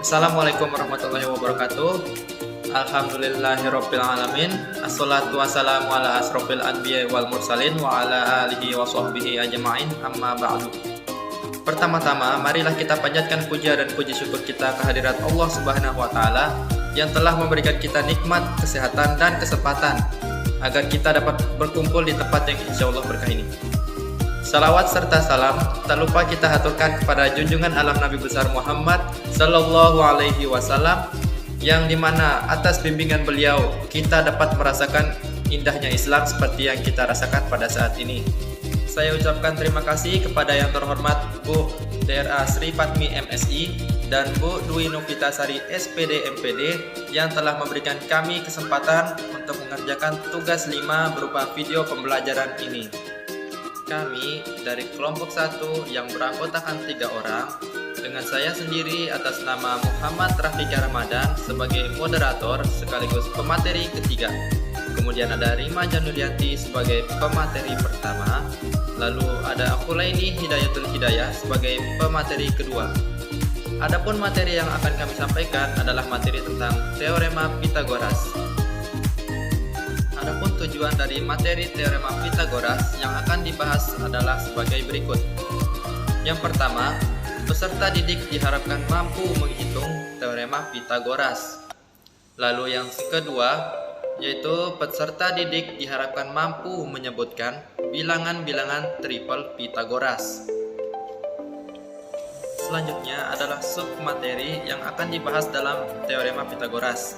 Assalamualaikum warahmatullahi wabarakatuh. Alhamdulillahirabbil alamin. Assalatu wassalamu ala asrofil anbiya wal mursalin wa ala alihi wa sahbihi ajma'in. Amma ba'du. Pertama-tama, marilah kita panjatkan puja dan puji syukur kita kehadirat Allah Subhanahu wa taala yang telah memberikan kita nikmat, kesehatan dan kesempatan agar kita dapat berkumpul di tempat yang insyaallah berkah ini. Salawat serta salam tak lupa kita haturkan kepada junjungan alam Nabi besar Muhammad Sallallahu Alaihi Wasallam, yang dimana atas bimbingan beliau kita dapat merasakan indahnya Islam seperti yang kita rasakan pada saat ini. Saya ucapkan terima kasih kepada yang terhormat Bu DRA Sri Fatmi MSI dan Bu Dwi Novitasari SPD MPD yang telah memberikan kami kesempatan untuk mengerjakan tugas 5 berupa video pembelajaran ini. Kami dari kelompok 1 yang beranggotakan 3 orang, dengan saya sendiri atas nama Muhammad Rafika Ramadan sebagai moderator sekaligus pemateri ketiga. Kemudian ada Rima Janulianti sebagai pemateri pertama, lalu ada Akulaini Hidayatul Hidayah sebagai pemateri kedua. Adapun materi yang akan kami sampaikan adalah materi tentang Teorema Pitagoras. Adapun tujuan dari materi Teorema Pitagoras yang akan dibahas adalah sebagai berikut. Yang pertama, peserta didik diharapkan mampu menghitung Teorema Pitagoras. Lalu yang kedua, yaitu peserta didik diharapkan mampu menyebutkan bilangan-bilangan triple Pitagoras. Selanjutnya adalah submateri yang akan dibahas dalam Teorema Pitagoras.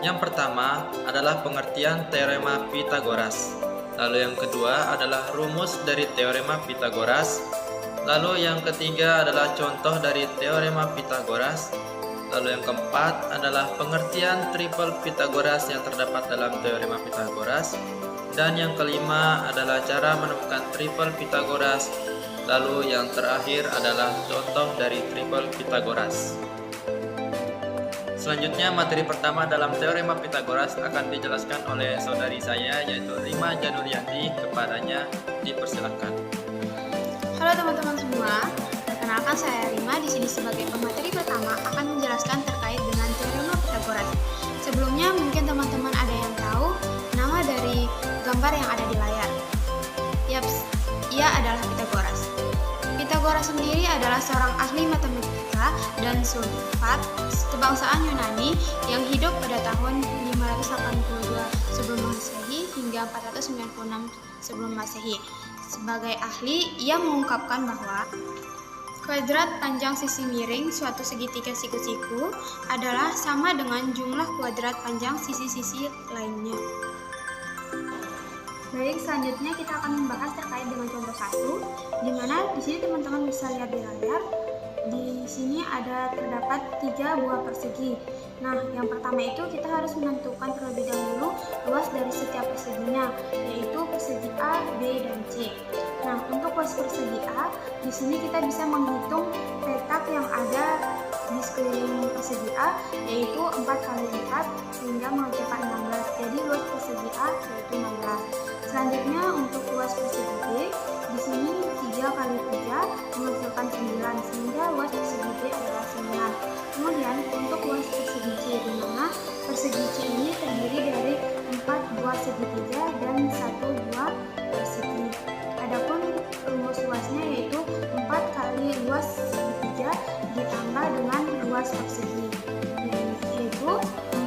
Yang pertama adalah pengertian Teorema Pitagoras. Lalu yang kedua adalah rumus dari Teorema Pitagoras. Lalu yang ketiga adalah contoh dari Teorema Pitagoras. Lalu yang keempat adalah pengertian triple Pitagoras yang terdapat dalam Teorema Pitagoras. Dan yang kelima adalah cara menemukan triple Pitagoras. Lalu yang terakhir adalah contoh dari triple Pitagoras. Selanjutnya materi pertama dalam Teorema Pitagoras akan dijelaskan oleh saudari saya, yaitu Rima Janulianti. Kepadanya dipersilakan. Halo teman-teman semua, perkenalkan saya Rima di sini sebagai pemateri pertama akan menjelaskan terkait dengan Teorema Pitagoras. Sebelumnya mungkin teman-teman ada yang tahu nama dari gambar yang ada di layar. Yaps, ia adalah Pitagoras. Pitagoras sendiri adalah seorang ahli matematika dan filsafat kebangsaan Yunani yang hidup pada tahun 582 sebelum Masehi hingga 496 sebelum Masehi. Sebagai ahli, ia mengungkapkan bahwa kuadrat panjang sisi miring suatu segitiga siku-siku adalah sama dengan jumlah kuadrat panjang sisi-sisi lainnya. Baik, selanjutnya kita akan membahas terkait dengan contoh 1, di mana di sini teman-teman bisa lihat di layar. Di sini terdapat 3 buah persegi. Nah, yang pertama itu kita harus menentukan terlebih dahulu luas dari setiap perseginya, yaitu persegi A, B, dan C. Nah, untuk luas persegi A, di sini kita bisa menghitung petak yang ada di sekeliling persegi A, yaitu 4 kali 4 sehingga menghasilkan 16. Jadi luas persegi A yaitu 16. Selanjutnya untuk luas persegi B, di sini 3 kali 3 menghasilkan 9 sehingga luas persegi B adalah 9. Kemudian untuk luas persegi C, di mana persegi C ini terdiri dari 4 buah segitiga dan 1 buah persegi. Adapun rumus luasnya yaitu 4 kali luas segitiga ditambah dengan luas persegi, yaitu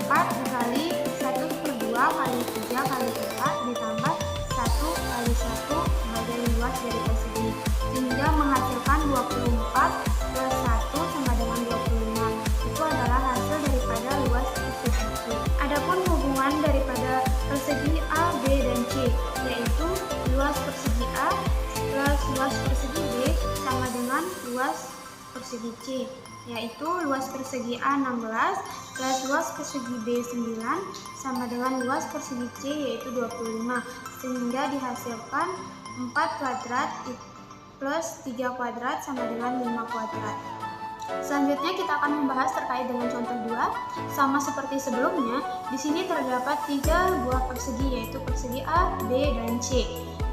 4 kali 1/2 kali 3 kali 4 ditambah 1 kali 1 sebagai luas dari persegi, sehingga menghasilkan 24 plus 1 sama dengan 25. Itu adalah hasil daripada luas persegi C. Adapun hubungan daripada persegi A, B, dan C, yaitu luas persegi A plus luas persegi B sama dengan luas persegi C, yaitu luas persegi A 16 plus luas persegi B 9 sama dengan luas persegi C yaitu 25, sehingga dihasilkan 4 kuadrat plus 3 kuadrat sama dengan 5 kuadrat. Selanjutnya kita akan membahas terkait dengan contoh 2. Sama seperti sebelumnya, di sini terdapat 3 buah persegi, yaitu persegi A, B, dan C.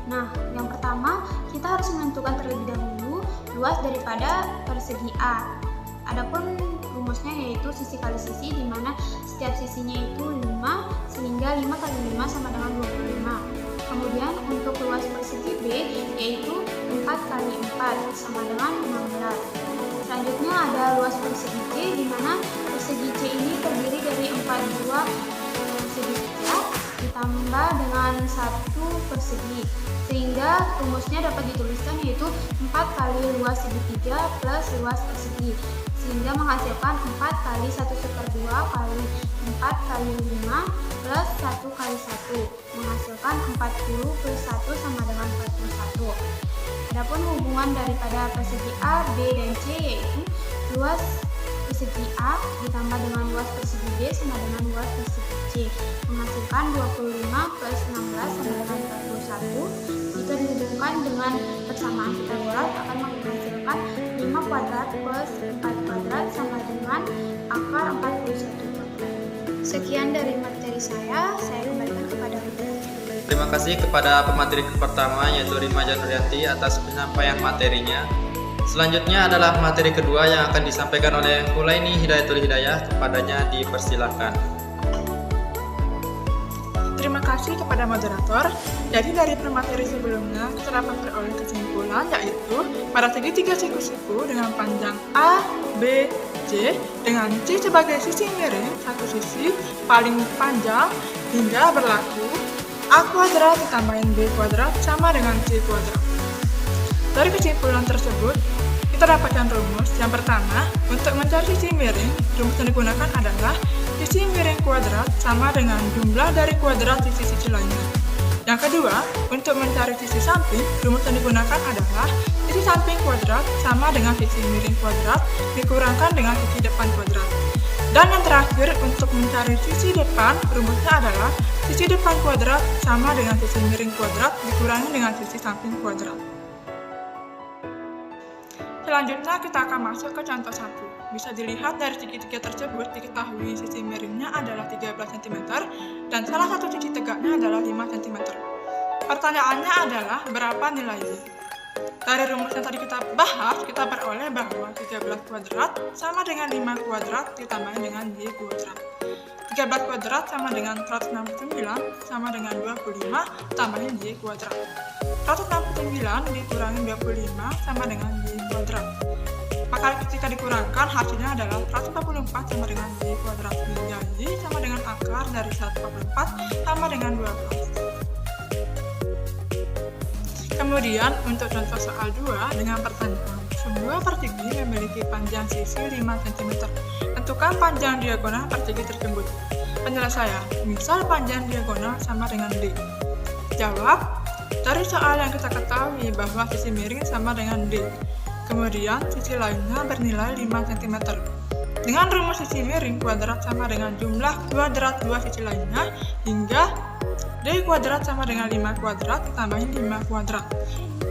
Nah, yang pertama kita harus menentukan terlebih dahulu luas daripada persegi A. Adapun rumusnya yaitu sisi kali sisi, di mana setiap sisinya itu 5, sehingga 5 kali 5 sama dengan 25. Kemudian untuk luas persegi B yaitu 4 kali 4 sama dengan 16. Selanjutnya ada luas persegi C, di mana persegi C ini terdiri dari 4 buah segitiga ditambah dengan 1 persegi, sehingga rumusnya dapat dituliskan yaitu 4 kali luas segitiga plus luas persegi, sehingga menghasilkan 4 kali 1/2 kali 4 kali 5 plus 1 kali 1, menghasilkan 40 plus 1 sama dengan 41. Adapun hubungan daripada persegi A, B, dan C yaitu luas persegi A ditambah dengan luas persegi B sama dengan luas persegi C, menghasilkan 25 plus 16 sama dengan 41. Jika dihubungkan dengan persamaan Pythagoras akan menghasilkan 5 kuadrat plus 4 kuadrat sama dengan akar 41. Sekian dari materi saya kembalikan kepada moderator. Terima kasih kepada pemateri pertama yaitu Rima Janurianti atas penyampaian materinya. Selanjutnya adalah materi kedua yang akan disampaikan oleh Hulaini Hidayatul Hidayah. Kepadanya dipersilakan. Terima kasih kepada moderator. Jadi dari materi sebelumnya kita dapat peroleh kesimpulan yaitu pada segitiga siku-siku dengan panjang A, B, C dengan C sebagai sisi miring satu sisi paling panjang hingga berlaku A kuadrat ditambahin B kuadrat sama dengan C kuadrat. Dari kesimpulan tersebut, kita dapatkan rumus. Yang pertama, untuk mencari sisi miring, rumus yang digunakan adalah sisi miring kuadrat sama dengan jumlah dari kuadrat sisi-sisi lainnya. Yang kedua, untuk mencari sisi samping, rumus yang digunakan adalah sisi samping kuadrat sama dengan sisi miring kuadrat dikurangkan dengan sisi depan kuadrat. Dan yang terakhir, untuk mencari sisi depan, rumusnya adalah sisi depan kuadrat sama dengan sisi miring kuadrat dikurangi dengan sisi samping kuadrat. Selanjutnya kita akan masuk ke contoh 1. Bisa dilihat dari segitiga tersebut diketahui sisi miringnya adalah 13 cm dan salah satu sisi tegaknya adalah 5 cm. Pertanyaannya adalah berapa nilainya? Dari rumus yang tadi kita bahas, kita peroleh bahwa 13 kuadrat sama dengan 5 kuadrat ditambah dengan Y kuadrat. 13 kuadrat sama dengan 169 sama dengan 25 tambahin Y kuadrat. 169 dikurangi 25 sama dengan Y kuadrat. Maka ketika dikurangkan hasilnya adalah 144 sama dengan Y kuadrat, hingga Y sama dengan akar dari 144 sama dengan 12. Kemudian untuk contoh soal 2 dengan pertanyaan sebuah persegi memiliki panjang sisi 5 cm. Tentukan panjang diagonal persegi tersebut. Penyelesaian, misal panjang diagonal sama dengan D. Jawab, dari soal yang kita ketahui bahwa sisi miring sama dengan D. Kemudian sisi lainnya bernilai 5 cm. Dengan rumus sisi miring kuadrat sama dengan jumlah kuadrat dua sisi lainnya, hingga D kuadrat sama dengan 5 kuadrat ditambahin 5 kuadrat.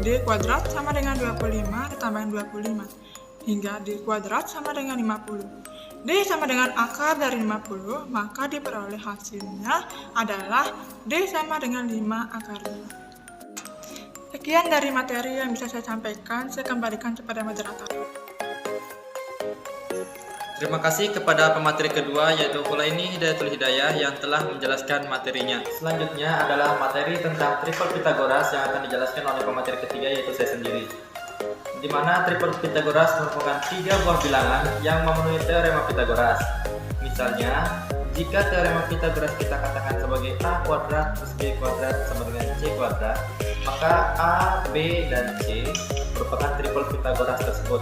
D kuadrat sama dengan 25 ditambahin 25. Hingga D kuadrat sama dengan 50. D sama dengan akar dari 50, maka diperoleh hasilnya adalah D sama dengan 5 akarnya. Sekian dari materi yang bisa saya sampaikan, saya kembalikan kepada moderator. Terima kasih kepada pemateri kedua yaitu Hulaini Hidayatul Hidayah yang telah menjelaskan materinya. Selanjutnya adalah materi tentang triple Pythagoras yang akan dijelaskan oleh pemateri ketiga yaitu saya sendiri. Di mana triple Pythagoras merupakan 3 buah bilangan yang memenuhi teorema Pythagoras. Misalnya, jika teorema Pythagoras kita katakan sebagai A kuadrat plus B kuadrat sama dengan C kuadrat, maka A, B, dan C merupakan triple Pythagoras tersebut.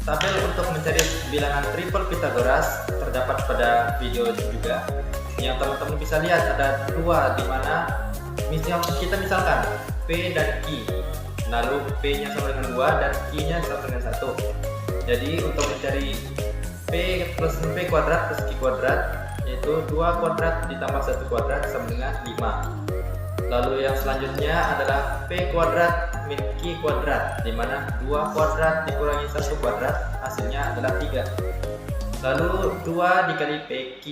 Tabel untuk mencari bilangan triple Pythagoras terdapat pada video juga yang teman-teman bisa lihat. Ada 2 di mana kita misalkan P dan Q, lalu P-nya sama dengan 2 dan Q-nya sama dengan 1. Jadi untuk mencari P plus P kuadrat plus Q kuadrat yaitu 2 kuadrat ditambah 1 kuadrat sama dengan 5. Lalu yang selanjutnya adalah P kuadrat min Q kuadrat, di mana 2 kuadrat dikurangi 1 kuadrat hasilnya adalah 3. Lalu 2 dikali PQ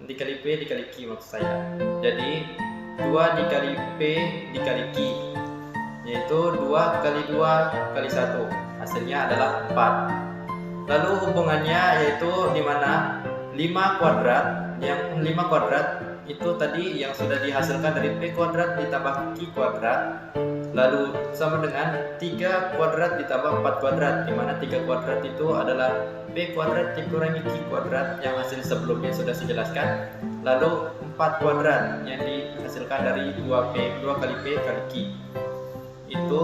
dikali P dikali Q maksud saya. Jadi 2 dikali P dikali Q yaitu 2 kali 2 kali 1 hasilnya adalah 4. Lalu hubungannya yaitu di mana 5 kuadrat, yang 5 kuadrat itu tadi yang sudah dihasilkan dari P kuadrat ditambah Q kuadrat, lalu sama dengan 3 kuadrat ditambah 4 kuadrat, di mana 3 kuadrat itu adalah P kuadrat dikurangi Q kuadrat yang hasil sebelumnya sudah saya jelaskan, lalu 4 kuadrat yang dihasilkan dari 2 kali P kali Q. Itu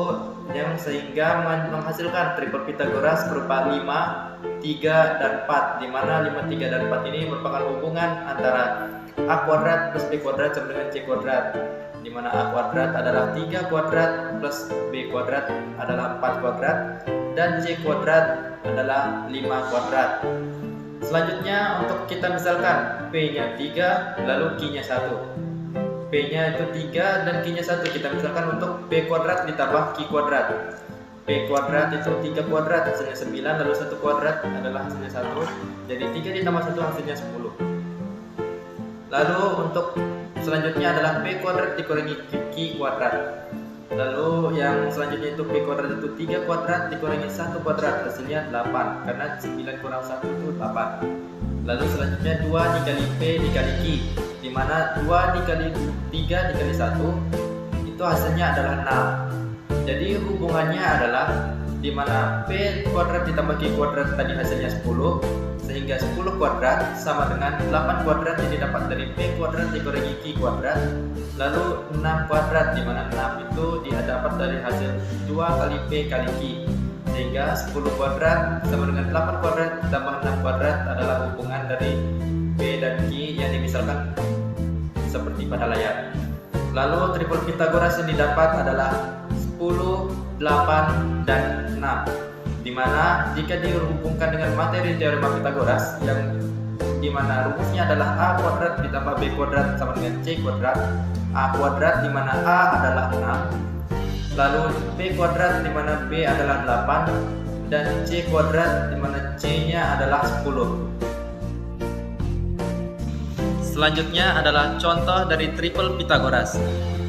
yang sehingga menghasilkan triple Pythagoras berupa 5, 3, dan 4, di mana 5, 3, dan 4 ini merupakan hubungan antara A kuadrat plus B kuadrat sama dengan C kuadrat, di mana A kuadrat adalah 3 kuadrat plus B kuadrat adalah 4 kuadrat dan C kuadrat adalah 5 kuadrat. Selanjutnya untuk kita misalkan P-nya 3 lalu Q-nya 1. P-nya itu 3 dan Q-nya 1. Kita misalkan untuk P kuadrat ditambah Q kuadrat. P kuadrat itu 3 kuadrat hasilnya 9, lalu 1 kuadrat adalah hasilnya 1. Jadi 3 ditambah 1 hasilnya 10. Lalu untuk selanjutnya adalah P kuadrat dikurangi Q kuadrat. Lalu yang selanjutnya itu P kuadrat itu 3 kuadrat dikurangi 1 kuadrat hasilnya 8, karena 9 kurang 1 itu 8. Lalu selanjutnya 2 dikali P dikali Q, di mana 2 dikali 3 dikali 1 itu hasilnya adalah 6. Jadi hubungannya adalah di mana P kuadrat ditambah Q kuadrat tadi hasilnya 10, sehingga 10 kuadrat sama dengan 8 kuadrat yang didapat dari P kuadrat dikurangi Q kuadrat, lalu 6 kuadrat, di mana 6 itu didapat dari hasil 2 kali P kali Q, sehingga 10 kuadrat sama dengan 8 kuadrat ditambah 6 kuadrat adalah hubungan dari P dan Q yang dimisalkan seperti pada layar. Lalu triple Pythagoras yang didapat adalah 10, 8, dan 6, di mana jika dihubungkan dengan materi teorema Pythagoras yang di mana rumusnya adalah A kuadrat ditambah B kuadrat sama dengan C kuadrat, A kuadrat di mana A adalah 6, lalu B kuadrat di mana B adalah 8, dan C kuadrat di mana C-nya adalah 10. Selanjutnya adalah contoh dari triple Pythagoras.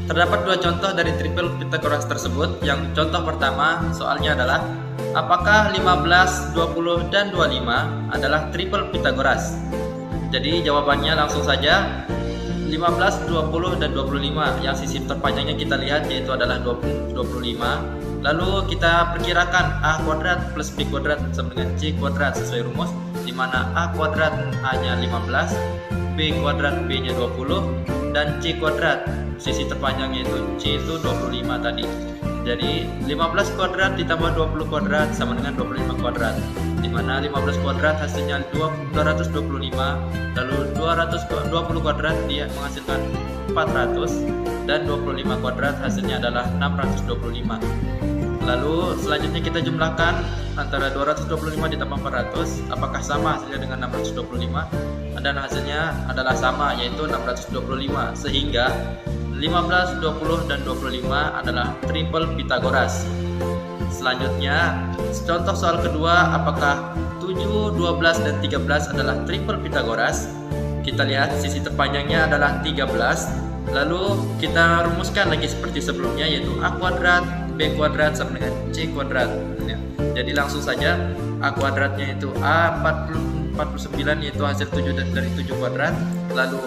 Terdapat 2 contoh dari triple Pythagoras tersebut. Yang contoh pertama soalnya adalah apakah 15, 20, dan 25 adalah triple Pythagoras? Jadi jawabannya langsung saja 15, 20, dan 25. Yang sisi terpanjangnya kita lihat yaitu adalah 25. Lalu kita perkirakan A kuadrat plus B kuadrat sama dengan C kuadrat sesuai rumus, di mana A kuadrat A-nya 15, B kuadrat B-nya 20, dan C kuadrat sisi terpanjangnya itu C itu 25 tadi. Jadi 15 kuadrat ditambah 20 kuadrat sama dengan 25 kuadrat, di mana 15 kuadrat hasilnya 225, lalu 220 kuadrat dia menghasilkan 400, dan 25 kuadrat hasilnya adalah 625. Lalu selanjutnya kita jumlahkan antara 225 ditambah 400, apakah sama hasilnya dengan 625? Dan hasilnya adalah sama, yaitu 625, sehingga 15, 20, dan 25 adalah triple Pythagoras. Selanjutnya, contoh soal kedua, apakah 7, 12, dan 13 adalah triple Pythagoras? Kita lihat sisi terpanjangnya adalah 13. Lalu kita rumuskan lagi seperti sebelumnya, yaitu A kuadrat B kuadrat sama dengan C kuadrat. Jadi langsung saja A kuadratnya itu A 49 yaitu hasil 7 dari 7 kuadrat. Lalu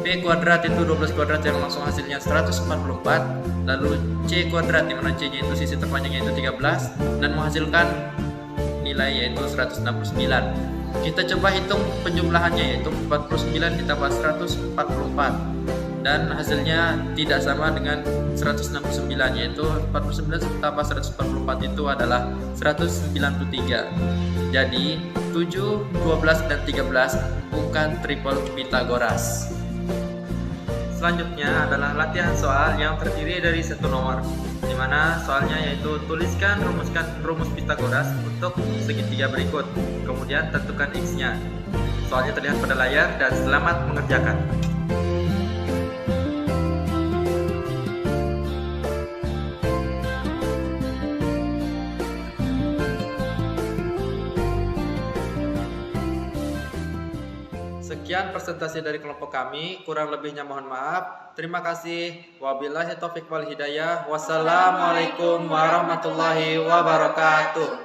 B kuadrat itu 12 kuadrat yang langsung hasilnya 144. Lalu C kuadrat, di mana C-nya itu sisi terpanjangnya itu 13 dan menghasilkan nilai yaitu 169. Kita coba hitung penjumlahannya, yaitu 49 ditambah 144. Dan hasilnya tidak sama dengan 169, yaitu 49 tambah 144 itu adalah 193. Jadi 7, 12, dan 13 bukan triple Pythagoras. Selanjutnya adalah latihan soal yang terdiri dari 1 nomor, di mana soalnya yaitu rumuskan rumus Pythagoras untuk segitiga berikut, kemudian tentukan X-nya. Soalnya terlihat pada layar dan selamat mengerjakan. Sekian presentasi dari kelompok kami, kurang lebihnya mohon maaf. Terima kasih. Wabillahi taufiq wal hidayah. Wassalamualaikum warahmatullahi wabarakatuh.